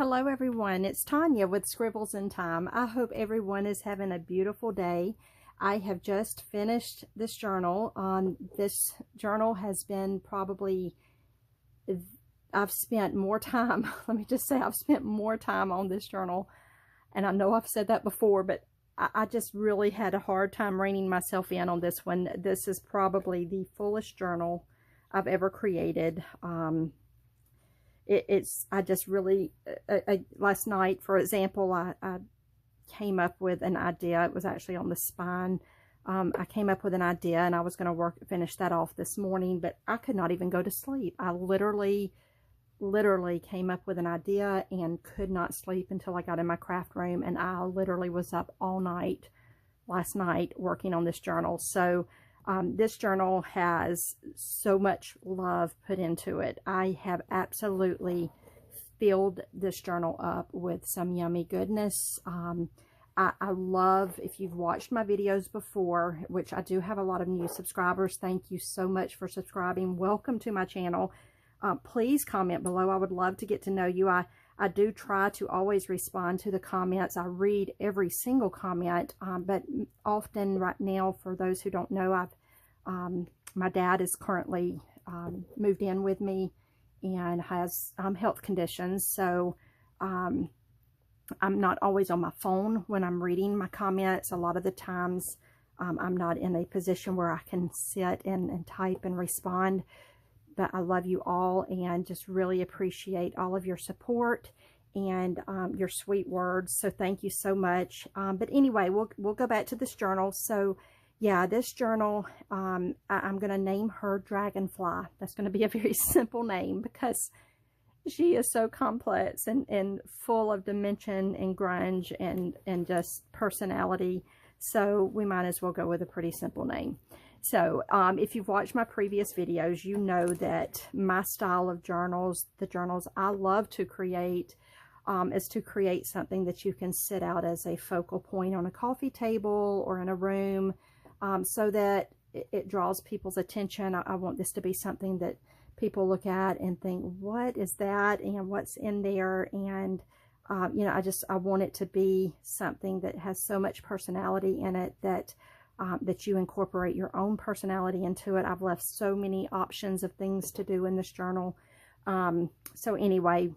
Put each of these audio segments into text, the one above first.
Hello everyone, it's Tonya with Scribbles in Time. I hope everyone is having a beautiful day. I have just finished this journal. This journal has been probably, I've spent more time, let me just say I've spent more time on this journal. And I know I've said that before, but I just really had a hard time reining myself in on this one. This is probably the fullest journal I've ever created. I just really, last night, for example, I came up with an idea. It was actually on the spine. I came up with an idea and I was going to finish that off this morning, but I could not even go to sleep. I literally came up with an idea and could not sleep until I got in my craft room, and I literally was up all night last night working on this journal. So this journal has so much love put into it. I have absolutely filled this journal up with some yummy goodness. I love, if you've watched my videos before, which I do have a lot of new subscribers, thank you so much for subscribing. Welcome to my channel. Please comment below. I would love to get to know you. I do try to always respond to the comments. I read every single comment, but often right now, for those who don't know, my dad is currently moved in with me and has health conditions, so I'm not always on my phone when I'm reading my comments. A lot of the times I'm not in a position where I can sit and type and respond. But I love you all and just really appreciate all of your support and your sweet words. So thank you so much. But anyway, we'll go back to this journal. So yeah, this journal, I'm going to name her Dragonfly. That's going to be a very simple name because she is so complex and full of dimension and grunge and just personality. So we might as well go with a pretty simple name. So if you've watched my previous videos, you know that my style of journals, the journals I love to create, is to create something that you can sit out as a focal point on a coffee table or in a room, so that it draws people's attention. I want this to be something that people look at and think, what is that and what's in there? And you know, I want it to be something that has so much personality in it that that you incorporate your own personality into it. I've left so many options of things to do in this journal. So anyway,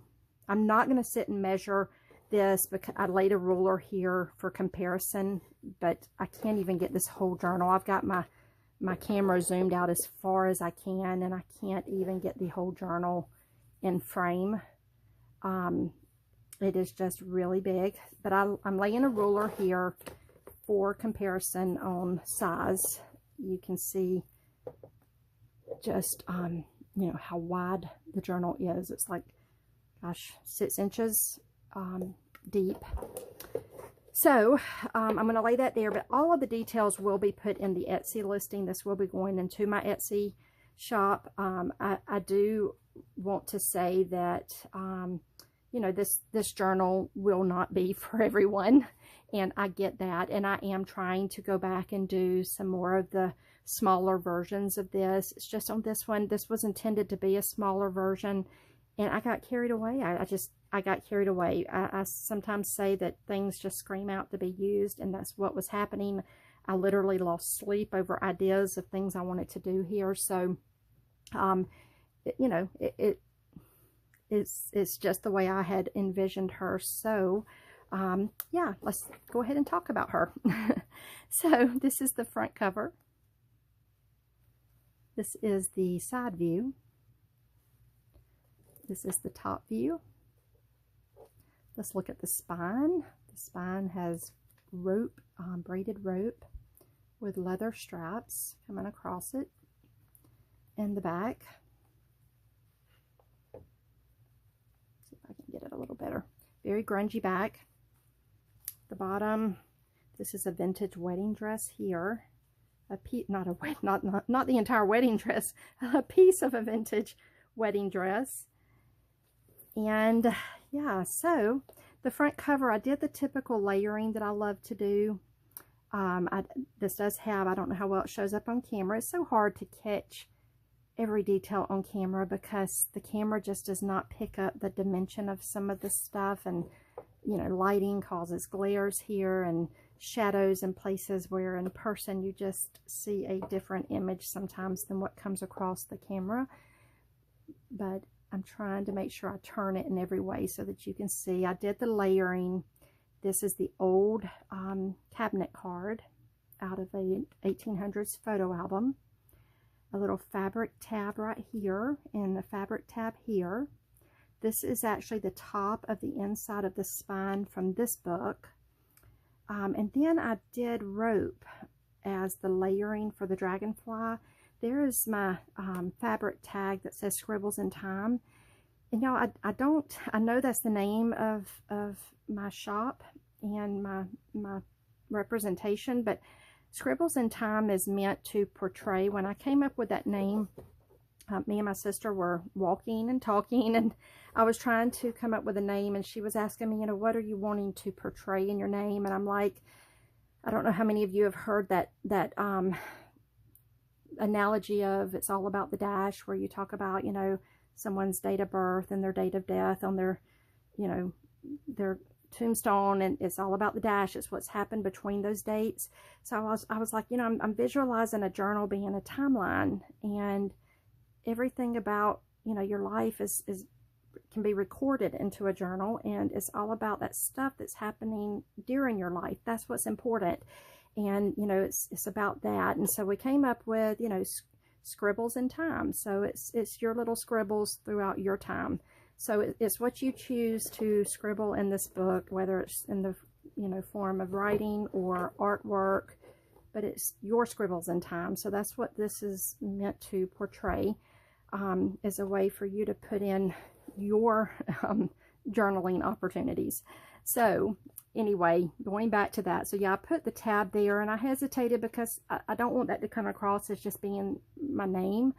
I'm not going to sit and measure this because I laid a ruler here for comparison, but I can't even get this whole journal. I've got my camera zoomed out as far as I can, and I can't even get the whole journal in frame. It is just really big, but I'm laying a ruler here for comparison on size. You can see just you know how wide the journal is. It's like, gosh, 6 inches deep. So I'm going to lay that there, but all of the details will be put in the Etsy listing. This will be going into my Etsy shop. I do want to say that you know, this journal will not be for everyone, and I get that, and I am trying to go back and do some more of the smaller versions of this. It's just on this one, this was intended to be a smaller version, and I got carried away. I got carried away. I sometimes say that things just scream out to be used, and that's what was happening. I literally lost sleep over ideas of things I wanted to do here. So you know, it's just the way I had envisioned her. So yeah, let's go ahead and talk about her. So this is the front cover. This is the side view. This is the top view. Let's look at the spine. The spine has rope, braided rope with leather straps coming across it. And the back. See if I can get it a little better. Very grungy back. The bottom, this is a vintage wedding dress here. Not the entire wedding dress, a piece of a vintage wedding dress. And yeah, so the front cover, I did the typical layering that I love to do. This does have, I don't know how well it shows up on camera. It's so hard to catch every detail on camera, because the camera just does not pick up the dimension of some of the stuff. And, you know, lighting causes glares here and shadows in places where in person you just see a different image sometimes than what comes across the camera. But I'm trying to make sure I turn it in every way so that you can see. I did the layering. This is the old cabinet card out of a 1800s photo album. A little fabric tab right here and the fabric tab here. This is actually the top of the inside of the spine from this book. And then I did rope as the layering for the Dragonfly. There is my fabric tag that says Scribbles in Time. And y'all, I know that's the name of my shop and my representation, but Scribbles in Time is meant to portray. When I came up with that name, me and my sister were walking and talking, and I was trying to come up with a name, and she was asking me, you know, what are you wanting to portray in your name? And I'm like, I don't know how many of you have heard that analogy of it's all about the dash, where you talk about, you know, someone's date of birth and their date of death on their, you know, their tombstone, and it's all about the dash. It's what's happened between those dates. So I was like, you know, I'm visualizing a journal being a timeline, and everything about, you know, your life is can be recorded into a journal, and it's all about that stuff that's happening during your life. That's what's important. And, you know, it's about that. And so we came up with, you know, Scribbles in Time. So it's your little scribbles throughout your time. So it's what you choose to scribble in this book, whether it's in the, you know, form of writing or artwork, but it's your scribbles in time. So that's what this is meant to portray, as a way for you to put in your journaling opportunities. So anyway, going back to that. So yeah, I put the tab there, and I hesitated because I don't want that to come across as just being my name.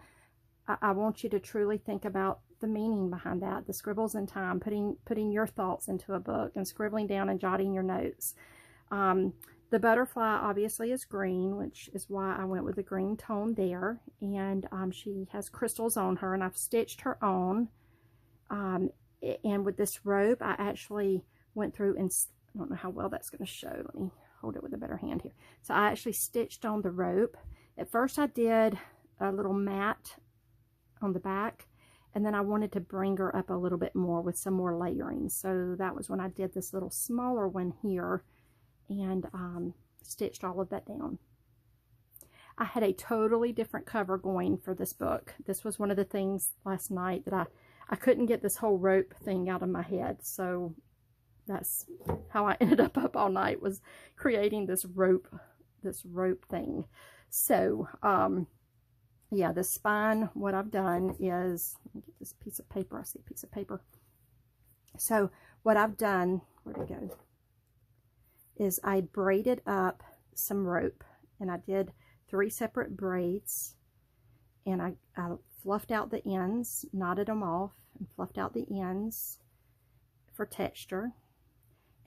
I want you to truly think about the meaning behind that, the Scribbles in Time, putting your thoughts into a book and scribbling down and jotting your notes. The butterfly obviously is green, which is why I went with the green tone there. And she has crystals on her, and I've stitched her on. And with this rope, I actually went through and, I don't know how well that's going to show. Let me hold it with a better hand here. So I actually stitched on the rope. At first I did a little mat on the back, and then I wanted to bring her up a little bit more with some more layering. So that was when I did this little smaller one here and stitched all of that down. I had a totally different cover going for this book. This was one of the things last night that I couldn't get this whole rope thing out of my head. So that's how I ended up all night, was creating this rope thing. So, yeah, the spine, what I've done is, let me get this piece of paper. I see a piece of paper. So what I've done, where'd it go, is I braided up some rope, and I did 3 separate braids, and I fluffed out the ends, knotted them off, and fluffed out the ends for texture.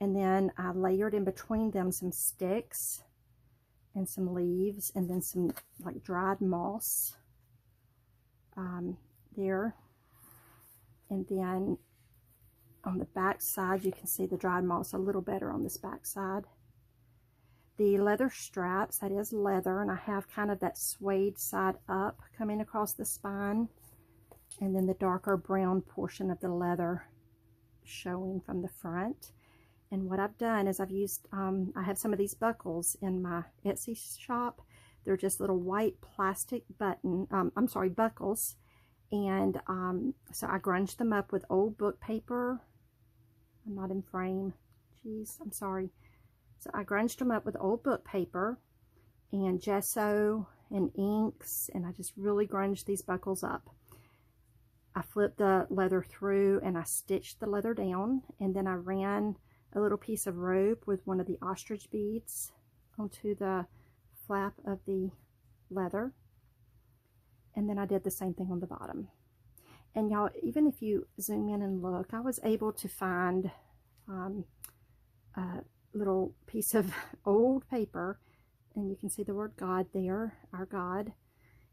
And then I layered in between them some sticks and some leaves, and then some like dried moss there. And then on the back side, you can see the dried moss a little better on this back side. The leather straps, that is leather, and I have kind of that suede side up coming across the spine, and then the darker brown portion of the leather showing from the front. And what I've done is I've used, I have some of these buckles in my Etsy shop. They're just little white plastic buckles. And so I grunged them up with old book paper. I'm not in frame. Jeez, I'm sorry. So I grunged them up with old book paper and gesso and inks, and I just really grunged these buckles up. I flipped the leather through and I stitched the leather down, and then I ran a little piece of rope with one of the ostrich beads onto the flap of the leather, and then I did the same thing on the bottom. And y'all, even if you zoom in and look, I was able to find a little piece of old paper, and you can see the word God there, our God,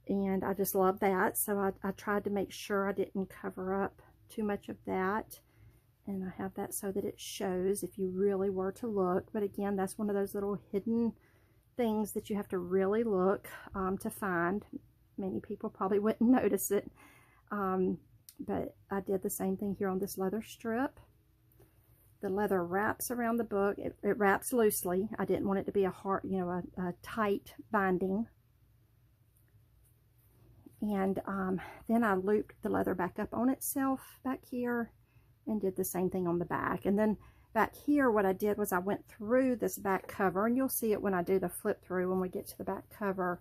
And I just love that. So I tried to make sure I didn't cover up too much of that. And I have that so that it shows if you really were to look. But again, that's one of those little hidden things that you have to really look to find. Many people probably wouldn't notice it. But I did the same thing here on this leather strip. The leather wraps around the book. It wraps loosely. I didn't want it to be a hard, you know, a tight binding. And then I looped the leather back up on itself back here and did the same thing on the back. And then back here, what I did was I went through this back cover, and you'll see it when I do the flip through. When we get to the back cover,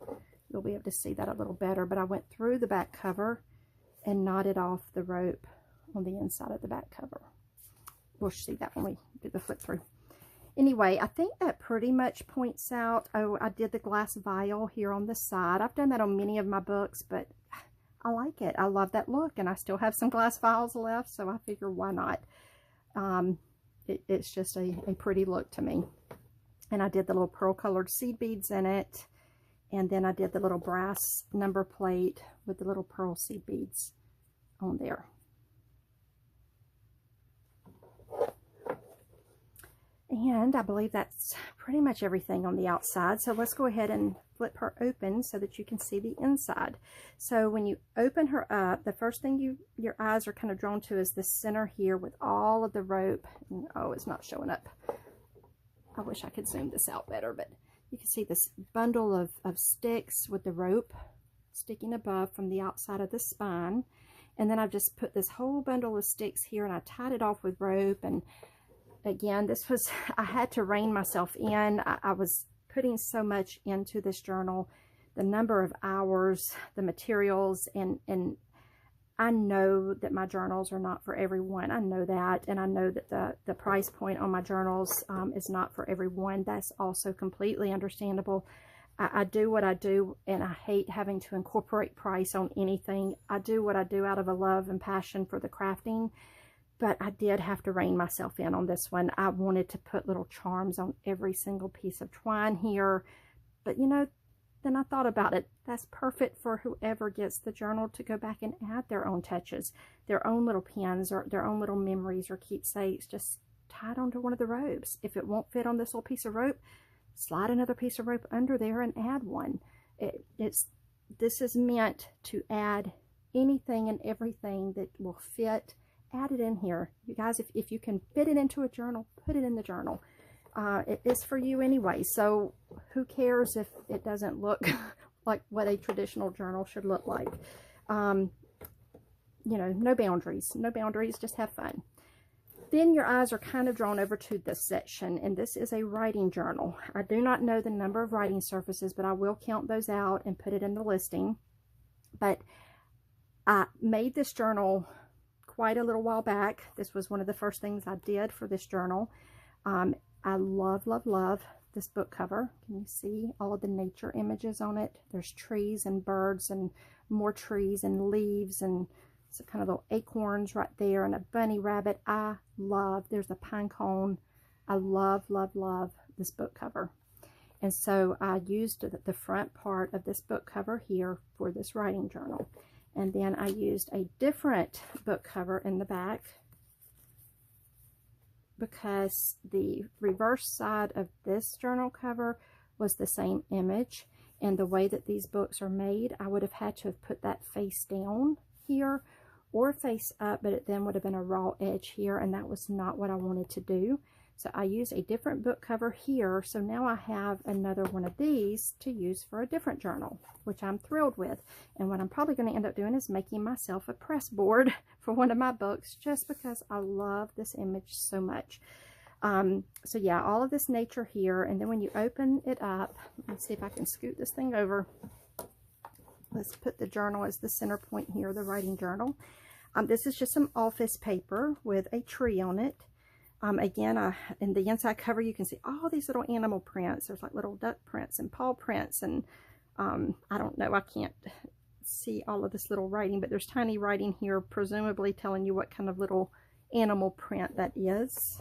you'll be able to see that a little better. But I went through the back cover and knotted off the rope on the inside of the back cover. We'll see that when we do the flip through. Anyway, I think that pretty much points out. Oh, I did the glass vial here on the side. I've done that on many of my books, but I like it. I love that look, and I still have some glass vials left, so I figure why not. It's just a pretty look to me. And I did the little pearl colored seed beads in it, and then I did the little brass number plate with the little pearl seed beads on there. And I believe that's pretty much everything on the outside. So let's go ahead and flip her open so that you can see the inside. So when you open her up, the first thing your eyes are kind of drawn to is the center here with all of the rope. And, oh, it's not showing up. I wish I could zoom this out better, but you can see this bundle of sticks with the rope sticking above from the outside of the spine. And then I've just put this whole bundle of sticks here, and I tied it off with rope. And again, I had to rein myself in. I was putting so much into this journal, the number of hours, the materials, and I know that my journals are not for everyone. I know that, and I know that the price point on my journals is not for everyone. That's also completely understandable. I do what I do, and I hate having to incorporate price on anything. I do what I do out of a love and passion for the crafting. But I did have to rein myself in on this one. I wanted to put little charms on every single piece of twine here. But, you know, then I thought about it. That's perfect for whoever gets the journal to go back and add their own touches, their own little pins, or their own little memories or keepsakes. Just tie it onto one of the ropes. If it won't fit on this little piece of rope, slide another piece of rope under there and add one. This is meant to add anything and everything that will fit. Add it in here. You guys, if you can fit it into a journal, put it in the journal. It is for you anyway, so who cares if it doesn't look like what a traditional journal should look like. You know, no boundaries. No boundaries, just have fun. Then your eyes are kind of drawn over to this section, and this is a writing journal. I do not know the number of writing surfaces, but I will count those out and put it in the listing. But I made this journal quite a little while back. This was one of the first things I did for this journal. I love, love, love this book cover. Can you see all of the nature images on it? There's trees and birds and more trees and leaves and some kind of little acorns right there and a bunny rabbit. I love, there's a pine cone. I love, love, love this book cover. And so I used the front part of this book cover here for this writing journal. And then I used a different book cover in the back because the reverse side of this journal cover was the same image. And the way that these books are made, I would have had to have put that face down here or face up, but it then would have been a raw edge here, and that was not what I wanted to do. So I used a different book cover here. So now I have another one of these to use for a different journal, which I'm thrilled with. And what I'm probably going to end up doing is making myself a press board for one of my books, just because I love this image so much. So yeah, all of this nature here. And then when you open it up, let's see if I can scoot this thing over. Let's put the journal as the center point here, the writing journal. This is just some office paper with a tree on it. Again, in the inside cover, you can see all these little animal prints. There's like little duck prints and paw prints. And I don't know, I can't see all of this little writing, but there's tiny writing here, presumably telling you what kind of little animal print that is.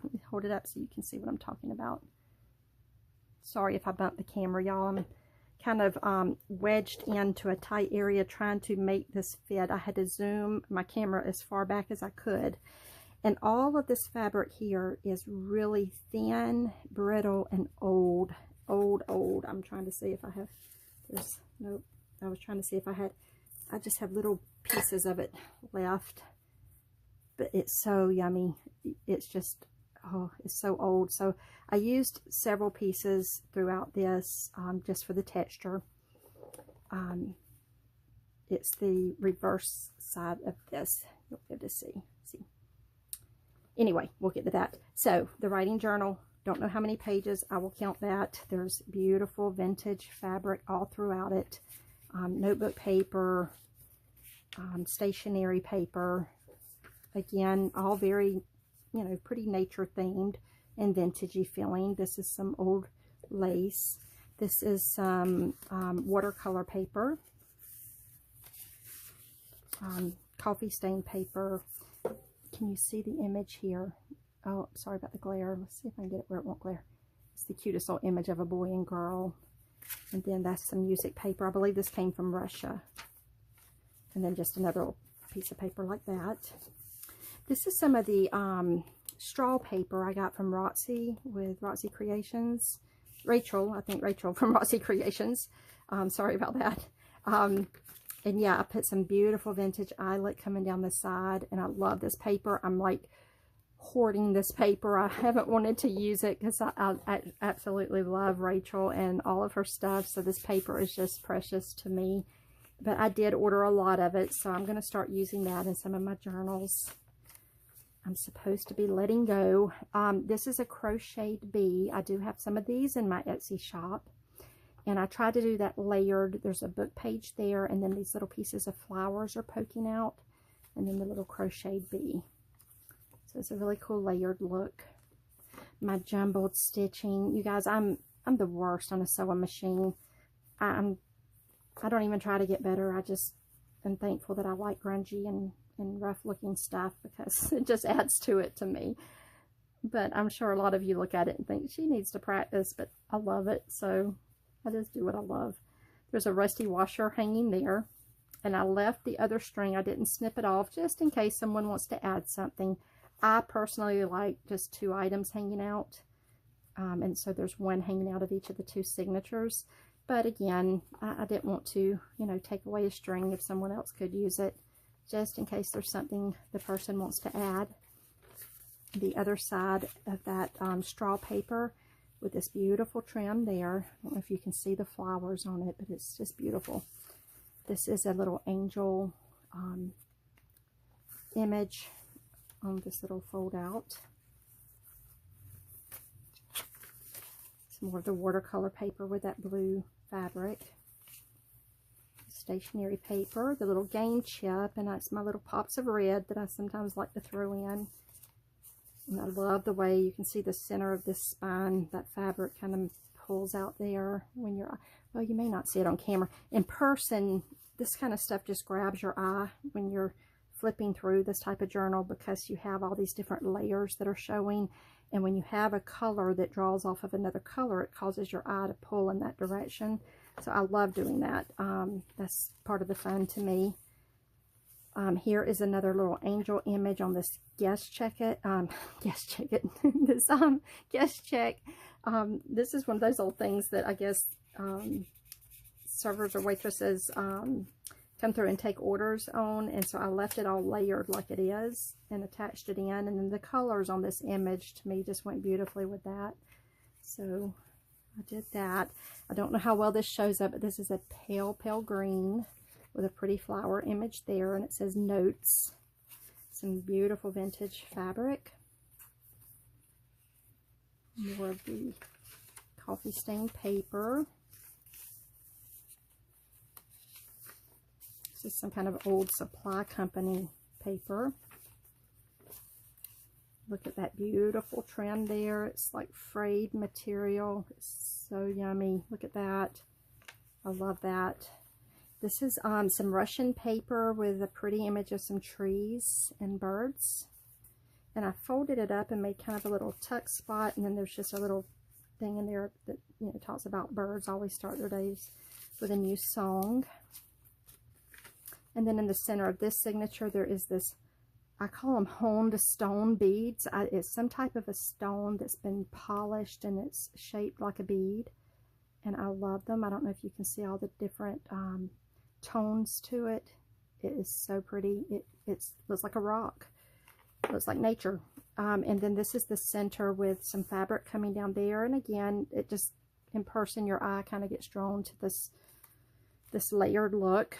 Let me hold it up so you can see what I'm talking about. Sorry if I bumped the camera, y'all. I'm kind of wedged into a tight area trying to make this fit. I had to zoom my camera as far back as I could. And all of this fabric here is really thin, brittle, and old. I'm trying to see if I have, nope. I was trying to see if I just have little pieces of it left. But it's so yummy. It's just, oh, it's so old. So I used several pieces throughout this just for the texture. It's the reverse side of this. You'll be able to see. Anyway, we'll get to that. So the writing journal, don't know how many pages. I will count that. There's beautiful vintage fabric all throughout it. Notebook paper, stationery paper. Again, all very, you know, pretty nature themed and vintagey feeling. This is some old lace. This is some watercolor paper, coffee stain paper. Can you see the image here? Oh, sorry about the glare. Let's see if I can get it where it won't glare. It's the cutest little image of a boy and girl. And then that's some music paper. I believe this came from Russia. And then just another little piece of paper like that. This is some of the straw paper I got from Roxy with Roxy Creations. I think Rachel from Roxy Creations. Sorry about that. And yeah, I put some beautiful vintage eyelet coming down the side, and I love this paper. I'm like hoarding this paper. I haven't wanted to use it because I absolutely love Rachel and all of her stuff, so this paper is just precious to me. But I did order a lot of it, so I'm going to start using that in some of my journals. I'm supposed to be letting go. This is a crocheted bee. I do have some of these in my Etsy shop. And I tried to do that layered. There's a book page there, and then these little pieces of flowers are poking out, and then the little crocheted bee. So it's a really cool layered look. My jumbled stitching. You guys, I'm the worst on a sewing machine. I don't even try to get better. I just am thankful that I like grungy and rough looking stuff because it just adds to it to me. But I'm sure a lot of you look at it and think she needs to practice, but I love it. So I just do what I love. There's a rusty washer hanging there, and I left the other string. I didn't snip it off just in case someone wants to add something. I personally like just 2 items hanging out, and so there's one hanging out of each of the 2 signatures. But again, I didn't want to, you know, take away a string if someone else could use it, just in case there's something the person wants to add. The other side of that straw paper with this beautiful trim there. I don't know if you can see the flowers on it, but it's just beautiful. This is a little angel image on this little fold out. Some more of the watercolor paper with that blue fabric. Stationery paper, the little game chip, and that's my little pops of red that I sometimes like to throw in. And I love the way you can see the center of this spine. That fabric kind of pulls out there when you're, well, you may not see it on camera. In person, this kind of stuff just grabs your eye when you're flipping through this type of journal because you have all these different layers that are showing. And when you have a color that draws off of another color, it causes your eye to pull in that direction. So I love doing that. That's part of the fun to me. Here is another little angel image on this guest check. This guest check. This is one of those old things that I guess servers or waitresses come through and take orders on, and so I left it all layered like it is and attached it in, and then the colors on this image to me just went beautifully with that. So I did that. I don't know how well this shows up, but this is a pale green with a pretty flower image there, and it says notes. Some beautiful vintage fabric. More of the coffee stain paper. This is some kind of old supply company paper. Look at that beautiful trim there. It's like frayed material. It's so yummy. Look at that. I love that. This is some Russian paper with a pretty image of some trees and birds. And I folded it up and made kind of a little tuck spot, and then there's just a little thing in there that, you know, talks about birds always start their days with a new song. And then in the center of this signature, there is this, I call them honed stone beads. It's some type of a stone that's been polished and it's shaped like a bead. And I love them. I don't know if you can see all the different tones to it. It is so pretty. It looks like a rock. It looks like nature. And then this is the center with some fabric coming down there. And again, it just, in person, your eye kind of gets drawn to this layered look.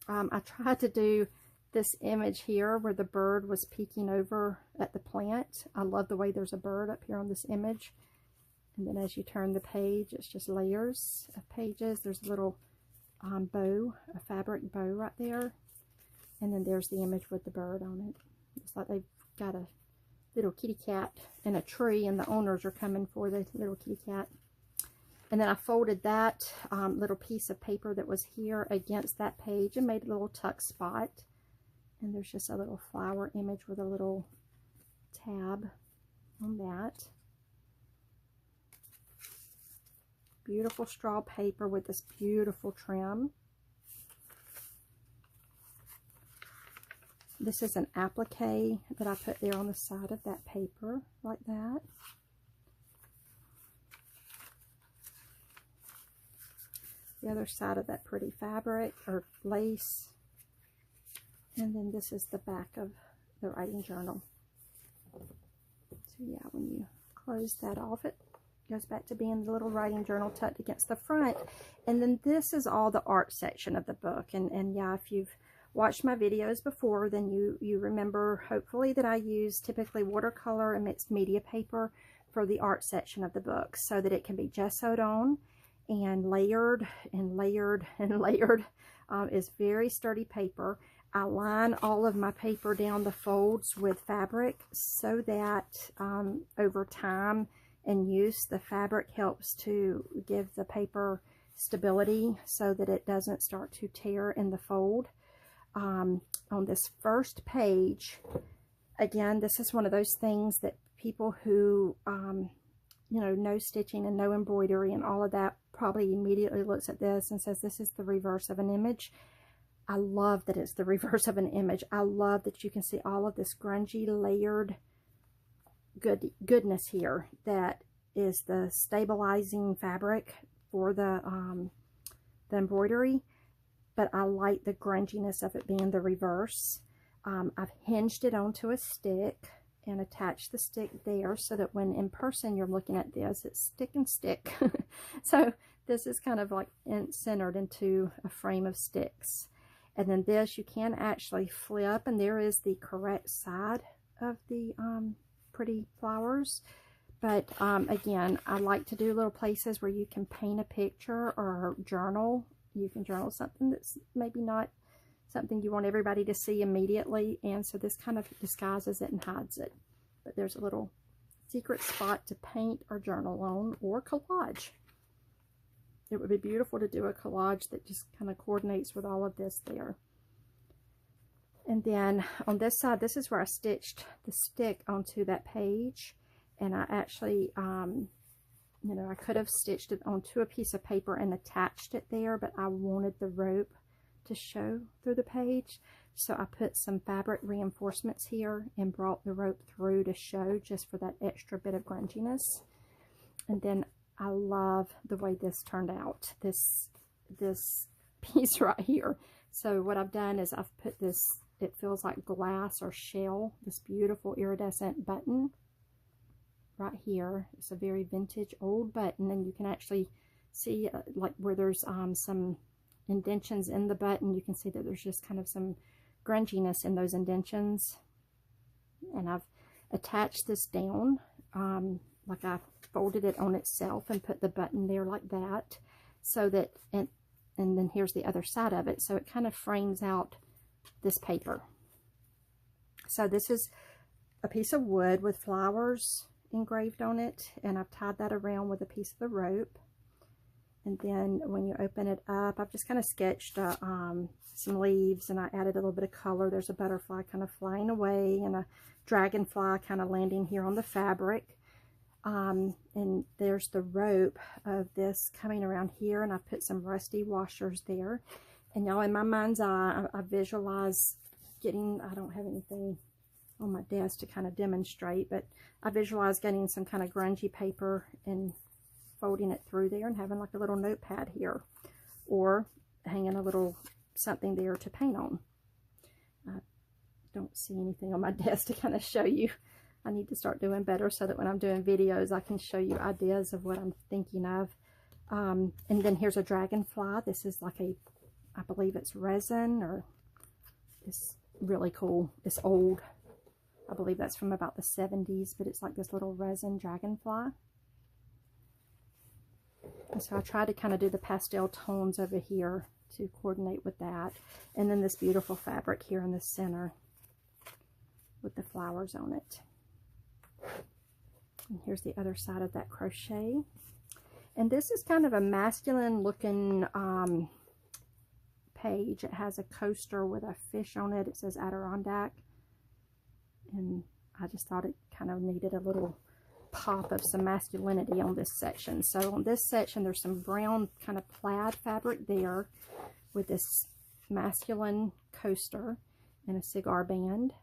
I tried to do this image here where the bird was peeking over at the plant. I love the way there's a bird up here on this image. And then as you turn the page, it's just layers of pages. There's a little bow, a fabric bow right there. And then there's the image with the bird on it. It's like they've got a little kitty cat in a tree and the owners are coming for the little kitty cat. And then I folded that little piece of paper that was here against that page and made a little tuck spot. And there's just a little flower image with a little tab on that. Beautiful straw paper with this beautiful trim. This is an applique that I put there on the side of that paper, like that. The other side of that pretty fabric or lace. And then this is the back of the writing journal. So yeah, when you close that off, it goes back to being the little writing journal tucked against the front. And then this is all the art section of the book. And yeah, if you've watched my videos before, then you remember hopefully that I use typically watercolor and mixed media paper for the art section of the book so that it can be gessoed on and layered and layered and layered. It's very sturdy paper. I line all of my paper down the folds with fabric so that over time and use, the fabric helps to give the paper stability so that it doesn't start to tear in the fold. On this first page, again, this is one of those things that people who you know stitching and no embroidery and all of that probably immediately looks at this and says this is the reverse of an image. I love that it's the reverse of an image. I love that you can see all of this grungy layered goodness here that is the stabilizing fabric for the embroidery, but I like the grunginess of it being the reverse. I've hinged it onto a stick and attached the stick there so that when in person you're looking at this, it's stick and stick. So this is kind of like centered into a frame of sticks. And then this you can actually flip, and there is the correct side of the pretty flowers. But again, I like to do little places where you can paint a picture or journal. You can journal something that's maybe not something you want everybody to see immediately, and so this kind of disguises it and hides it. But there's a little secret spot to paint or journal on, or collage. It would be beautiful to do a collage that just kind of coordinates with all of this there. And then on this side, this is where I stitched the stick onto that page, and I actually you know, I could have stitched it onto a piece of paper and attached it there, but I wanted the rope to show through the page. So I put some fabric reinforcements here and brought the rope through to show, just for that extra bit of grunginess. And then I love the way this turned out, this piece right here. So what I've done is I've put this, it feels like glass or shell, this beautiful iridescent button right here. It's a very vintage old button, and you can actually see like where there's some indentions in the button. You can see that there's just kind of some grunginess in those indentions. And I've attached this down like I folded it on itself and put the button there like that, so that, and then here's the other side of it, so it kind of frames out this paper. So this is a piece of wood with flowers engraved on it, and I've tied that around with a piece of the rope. And then when you open it up, I've just kind of sketched some leaves, and I added a little bit of color. There's a butterfly kind of flying away and a dragonfly kind of landing here on the fabric. And there's the rope of this coming around here, and I put some rusty washers there. And y'all, in my mind's eye, I visualize getting, I don't have anything on my desk to kind of demonstrate, but I visualize getting some kind of grungy paper and folding it through there and having like a little notepad here, or hanging a little something there to paint on. I don't see anything on my desk to kind of show you. I need to start doing better so that when I'm doing videos, I can show you ideas of what I'm thinking of. And then here's a dragonfly. This is like a, I believe it's resin, or it's really cool. It's old. I believe that's from about the 70s, but it's like this little resin dragonfly. And so I try to kind of do the pastel tones over here to coordinate with that. And then this beautiful fabric here in the center with the flowers on it. And here's the other side of that crochet. And this is kind of a masculine looking page. It has a coaster with a fish on it. It says Adirondack. And I just thought it kind of needed a little pop of some masculinity on this section. So on this section, there's some brown kind of plaid fabric there with this masculine coaster and a cigar band.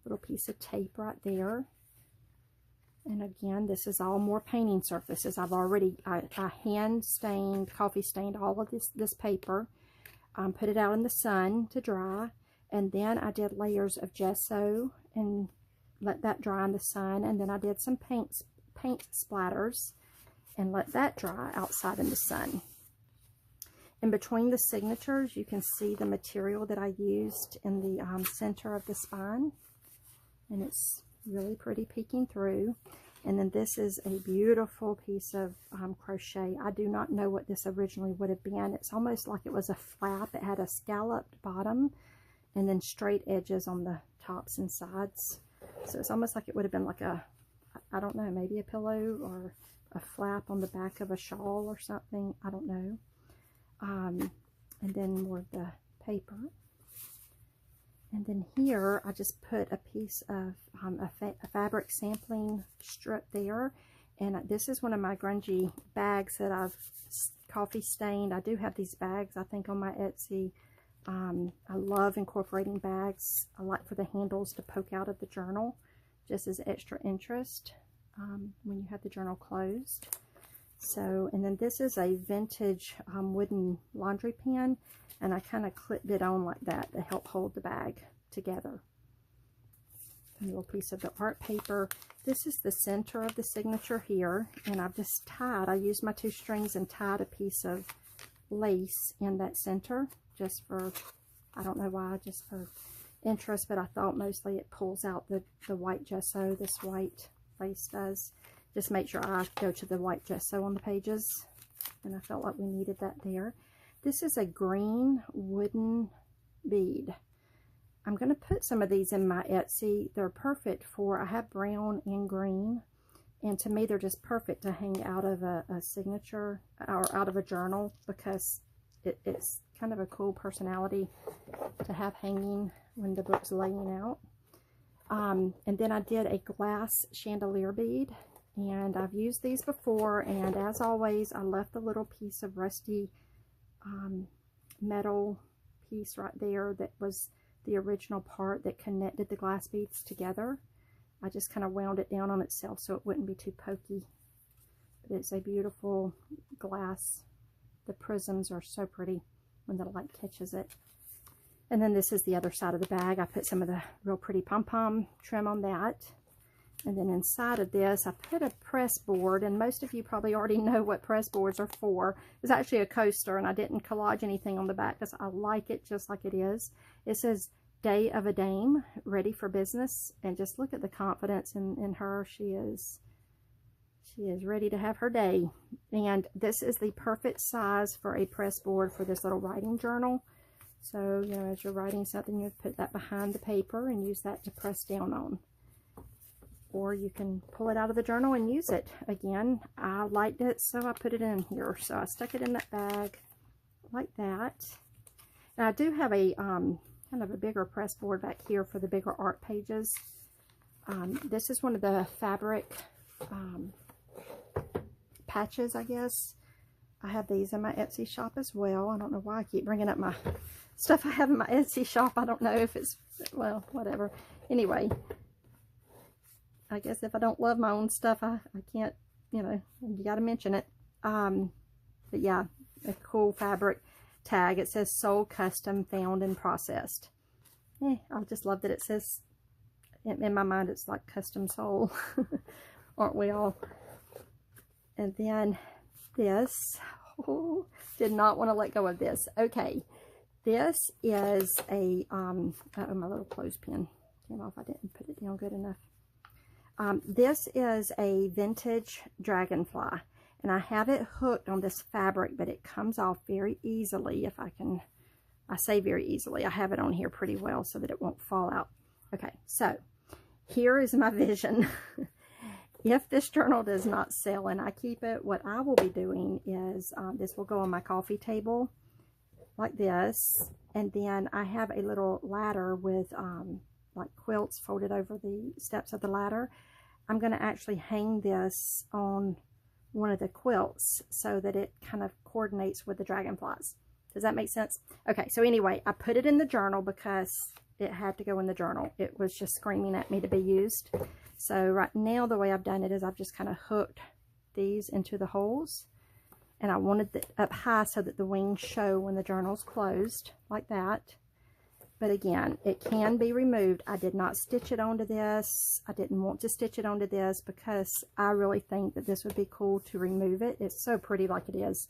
Little piece of tape right there. And again, this is all more painting surfaces. I've already, I hand stained, coffee stained all of this paper, put it out in the sun to dry, and then I did layers of gesso and let that dry in the sun, and then I did some paint splatters and let that dry outside in the sun. In between the signatures, you can see the material that I used in the center of the spine, and it's really pretty peeking through. And then this is a beautiful piece of crochet. I do not know what this originally would have been. It's almost like it was a flap. It had a scalloped bottom and then straight edges on the tops and sides. So it's almost like it would have been like a, I don't know, maybe a pillow or a flap on the back of a shawl or something. I don't know. And then more of the paper. And then here, I just put a piece of a fabric sampling strip there. And this is one of my grungy bags that I've coffee stained. I do have these bags, I think, on my Etsy. I love incorporating bags. I like for the handles to poke out of the journal, just as extra interest when you have the journal closed. So, and then this is a vintage wooden laundry pen. And I kind of clipped it on like that to help hold the bag together. A little piece of the art paper. This is the center of the signature here. And I've just tied, I used my 2 strings and tied a piece of lace in that center. Just for, I don't know why, just for interest. But I thought mostly it pulls out the white gesso, this white lace does. Just make sure I go to the white gesso on the pages. And I felt like we needed that there. This is a green wooden bead. I'm going to put some of these in my Etsy. They're perfect for, I have brown and green, and to me they're just perfect to hang out of a signature or out of a journal, because it's kind of a cool personality to have hanging when the book's laying out. And then I did a glass chandelier bead, and I've used these before, and as always I left a little piece of rusty metal piece right there that was the original part that connected the glass beads together. I just kind of wound it down on itself so it wouldn't be too pokey. But it's a beautiful glass. The prisms are so pretty when the light catches it. And then this is the other side of the bag. I put some of the real pretty pom-pom trim on that. And then inside of this, I put a press board, and most of you probably already know what press boards are for. It's actually a coaster, and I didn't collage anything on the back because I like it just like it is. It says, Day of a Dame, ready for business. And just look at the confidence in her. She is ready to have her day. And this is the perfect size for a press board for this little writing journal. So, you know, as you're writing something, you put that behind the paper and use that to press down on. Or you can pull it out of the journal and use it. Again, I liked it, so I put it in here. So I stuck it in that bag like that. And I do have a kind of a bigger press board back here for the bigger art pages. This is one of the fabric patches, I guess. I have these in my Etsy shop as well. I don't know why I keep bringing up my stuff I have in my Etsy shop. I don't know if it's, well, whatever. Anyway, I guess if I don't love my own stuff, I can't, you know, you got to mention it. But yeah, a cool fabric tag. It says sold, custom, found, and processed. I just love that it says, in my mind, it's like custom sold. Aren't we all? And then this, did not want to let go of this. Okay, this is a, oh, my little clothespin came off. I didn't put it down good enough. This is a vintage Dragonfly, and I have it hooked on this fabric, but it comes off very easily. If I can, I say very easily. I have it on here pretty well so that it won't fall out. Okay, so here is my vision. If this journal does not sell and I keep it, what I will be doing is, this will go on my coffee table like this, and then I have a little ladder with like quilts folded over the steps of the ladder. I'm going to actually hang this on one of the quilts so that it kind of coordinates with the dragonflies. Does that make sense? Okay, so anyway, I put it in the journal because it had to go in the journal. It was just screaming at me to be used. So right now the way I've done it is I've just kind of hooked these into the holes, and I wanted it up high so that the wings show when the journal's closed, like that. But again, it can be removed. I did not stitch it onto this. I didn't want to stitch it onto this because I really think that this would be cool to remove it. It's so pretty like it is,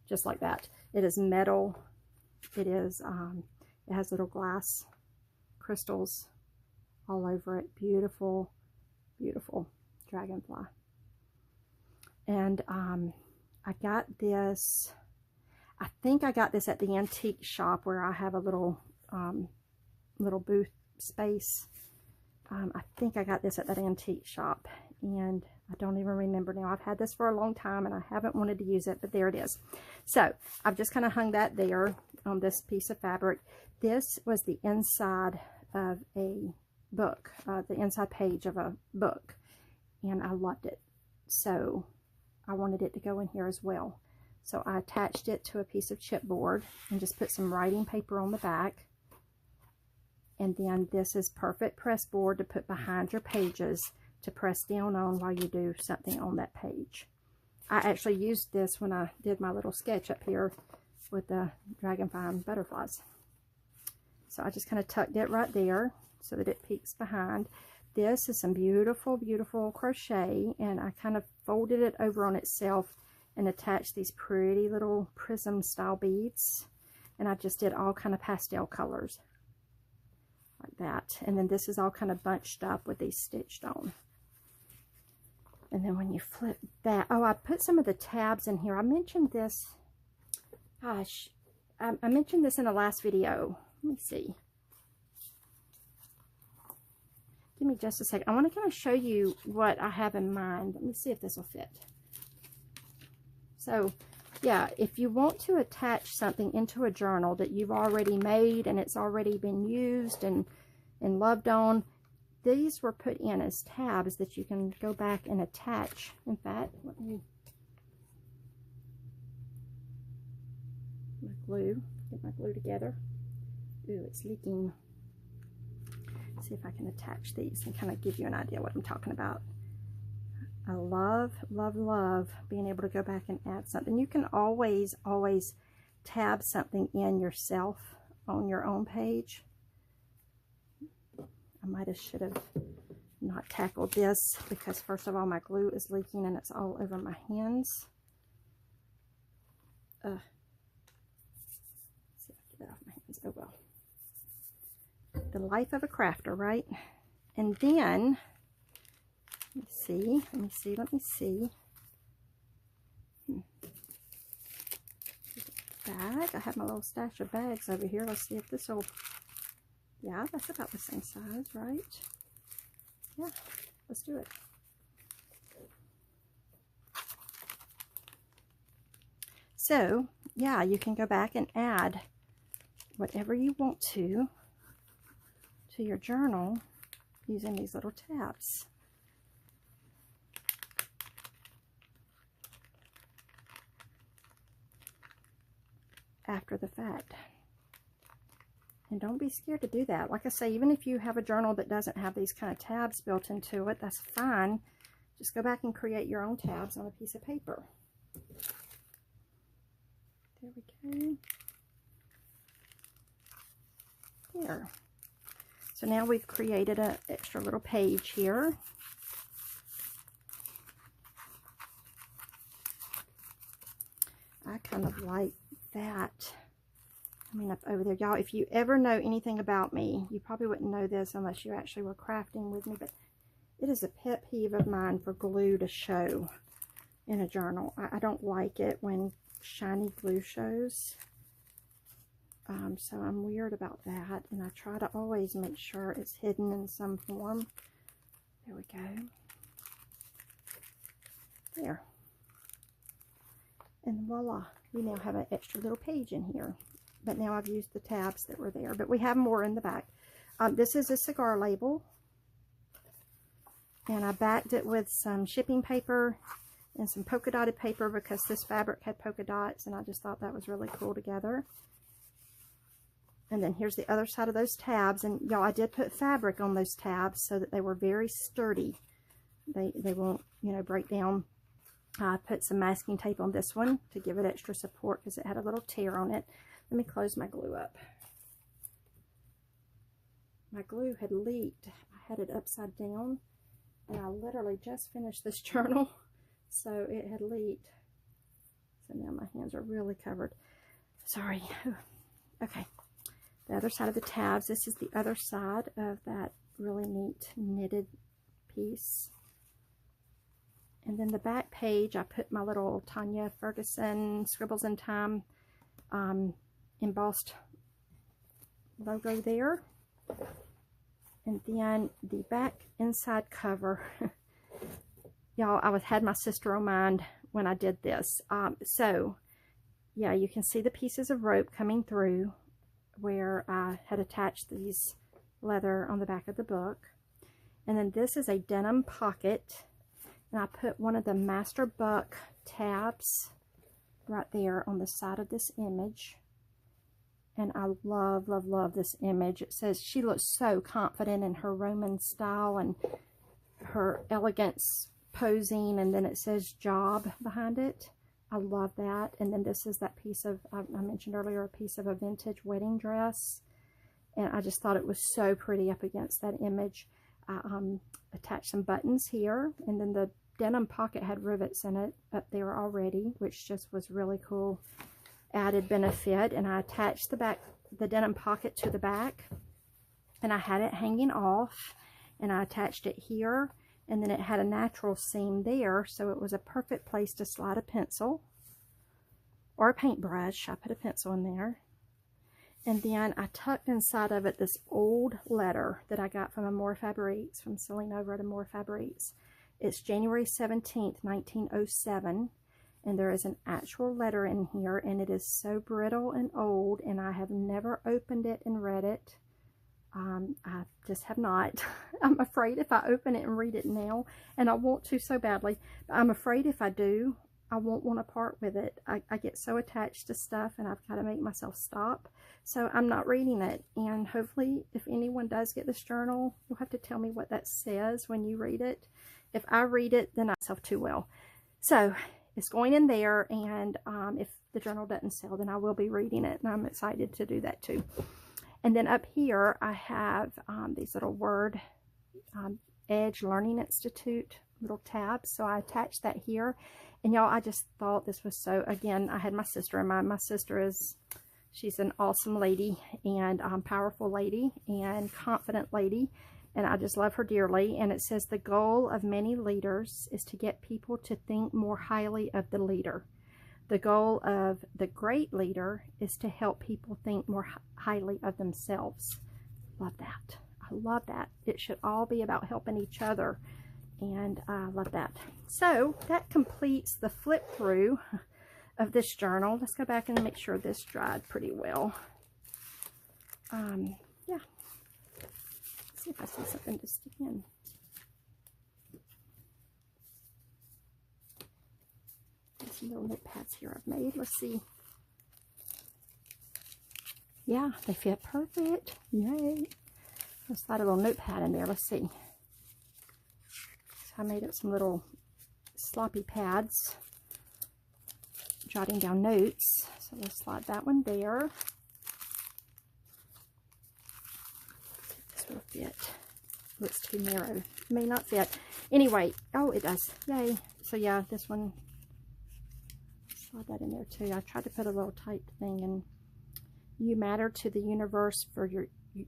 just like that. It is metal. It is, it has little glass crystals all over it. Beautiful, beautiful dragonfly. And I got this, I think I got this at the antique shop where I have a little little booth space. I think I got this at that antique shop, and I don't even remember now. I've had this for a long time and I haven't wanted to use it, but there it is. So I've just kind of hung that there on this piece of fabric. This was the inside of a book, the inside page of a book, and I loved it. So I wanted it to go in here as well. So I attached it to a piece of chipboard and just put some writing paper on the back. And then this is perfect press board to put behind your pages to press down on while you do something on that page. I actually used this when I did my little sketch up here with the dragonfly and butterflies. So I just kind of tucked it right there so that it peeks behind. This is some beautiful, beautiful crochet, and I kind of folded it over on itself and attached these pretty little prism style beads. And I just did all kind of pastel colors like that. And then this is all kind of bunched up with these stitched on. And then when you flip that, oh, I put some of the tabs in here. I mentioned this, gosh, I mentioned this in the last video. Let me see. Give me just a second. I want to kind of show you what I have in mind. Let me see if this will fit. So, yeah, if you want to attach something into a journal that you've already made and it's already been used and loved on, these were put in as tabs that you can go back and attach. In fact, let me get my glue together. Ooh, it's leaking. Let's see if I can attach these and kind of give you an idea what I'm talking about. I love, love, love being able to go back and add something. You can always, always tab something in yourself on your own page. I should have not tackled this because first of all my glue is leaking and it's all over my hands. Let's see if I can get it off my hands. Oh well. The life of a crafter, right? And then let me see. Bag. I have my little stash of bags over here. Let's see if this will, yeah, that's about the same size, right? Yeah, let's do it. So, yeah, you can go back and add whatever you want to your journal using these little tabs. after the fact. And don't be scared to do that. Like I say, even if you have a journal that doesn't have these kind of tabs built into it, that's fine. Just go back and create your own tabs on a piece of paper. There we go. There. So now we've created an extra little page here. I kind of like that. I mean, up over there, y'all, if you ever know anything about me, you probably wouldn't know this unless you actually were crafting with me, but it is a pet peeve of mine for glue to show in a journal. I don't like it when shiny glue shows. So I'm weird about that, and I try to always make sure it's hidden in some form. There we go. There. And voila, we now have an extra little page in here. But now I've used the tabs that were there, but we have more in the back. This is a cigar label, and I backed it with some shipping paper and some polka dotted paper because this fabric had polka dots, and I just thought that was really cool together. And then here's the other side of those tabs, and y'all, I did put fabric on those tabs so that they were very sturdy. They won't, you know, break down. I put some masking tape on this one to give it extra support because it had a little tear on it. Let me close my glue up. My glue had leaked. I had it upside down, and I literally just finished this journal, so it had leaked. So now my hands are really covered. Sorry. Okay. The other side of the tabs. This is the other side of that really neat knitted piece. And then the back page, I put my little Tonya Ferguson Scribbles in Time embossed logo there. And then the back inside cover. Y'all, I had my sister on mind when I did this. So, yeah, you can see the pieces of rope coming through where I had attached these leather on the back of the book. And then this is a denim pocket. And I put one of the Master Buck tabs right there on the side of this image. And I love, love, love this image. It says she looks so confident in her Roman style and her elegance posing. And then it says job behind it. I love that. And then this is that piece of, I mentioned earlier, a piece of a vintage wedding dress. And I just thought it was so pretty up against that image. I attached some buttons here. And then the denim pocket had rivets in it up there already, which just was really cool added benefit. And I attached the denim pocket to the back, and I had it hanging off, and I attached it here, and then it had a natural seam there, so it was a perfect place to slide a pencil or a paintbrush. I put a pencil in there. And then I tucked inside of it this old letter that I got from Amore Fabriques, from selling over at Amore Fabriques. It's January 17th, 1907, and there is an actual letter in here, and it is so brittle and old, and I have never opened it and read it. I just have not. I'm afraid if I open it and read it now, and I want to so badly, but I'm afraid if I do, I won't want to part with it. I get so attached to stuff, and I've got to make myself stop. So I'm not reading it, and hopefully if anyone does get this journal, you'll have to tell me what that says when you read it. If I read it, then I myself too well. So it's going in there, and if the journal doesn't sell, then I will be reading it, and I'm excited to do that too. And then up here, I have these little Word Edge Learning Institute little tabs. So I attached that here. And y'all, I just thought this was so, again, I had my sister in mind. My sister she's an awesome lady, and powerful lady, and confident lady. And I just love her dearly. And it says, the goal of many leaders is to get people to think more highly of the leader. The goal of the great leader is to help people think more highly of themselves. Love that. I love that. It should all be about helping each other. And I love that. So that completes the flip through of this journal. Let's go back and make sure this dried pretty well. Yeah. Let's see if I see something to stick in. Some little notepads here I've made. Let's see. yeah, they fit perfect. Yay. Let's slide a little notepad in there. Let's see. So I made up some little sloppy pads, jotting down notes. So let's slide that one there. This will fit. Oh, it's too narrow. It may not fit. Anyway, oh, it does. Yay. So yeah, this one, slide that in there too. I tried to put a little tight thing in. You matter to the universe, for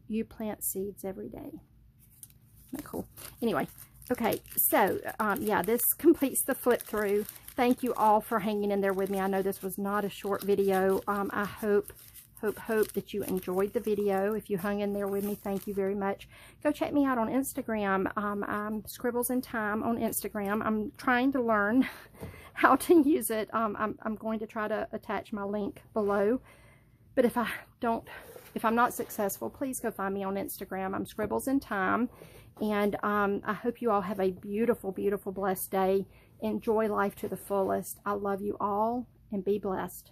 you plant seeds every day. Isn't that cool? Anyway, okay, so yeah, this completes the flip through. Thank you all for hanging in there with me. I know this was not a short video. I hope that you enjoyed the video. If you hung in there with me, thank you very much. Go check me out on Instagram. I'm Scribbles in Time on Instagram. I'm trying to learn how to use it. I'm going to try to attach my link below. But if I'm not successful, please go find me on Instagram. I'm Scribbles in Time. And I hope you all have a beautiful, beautiful, blessed day. Enjoy life to the fullest. I love you all, and be blessed.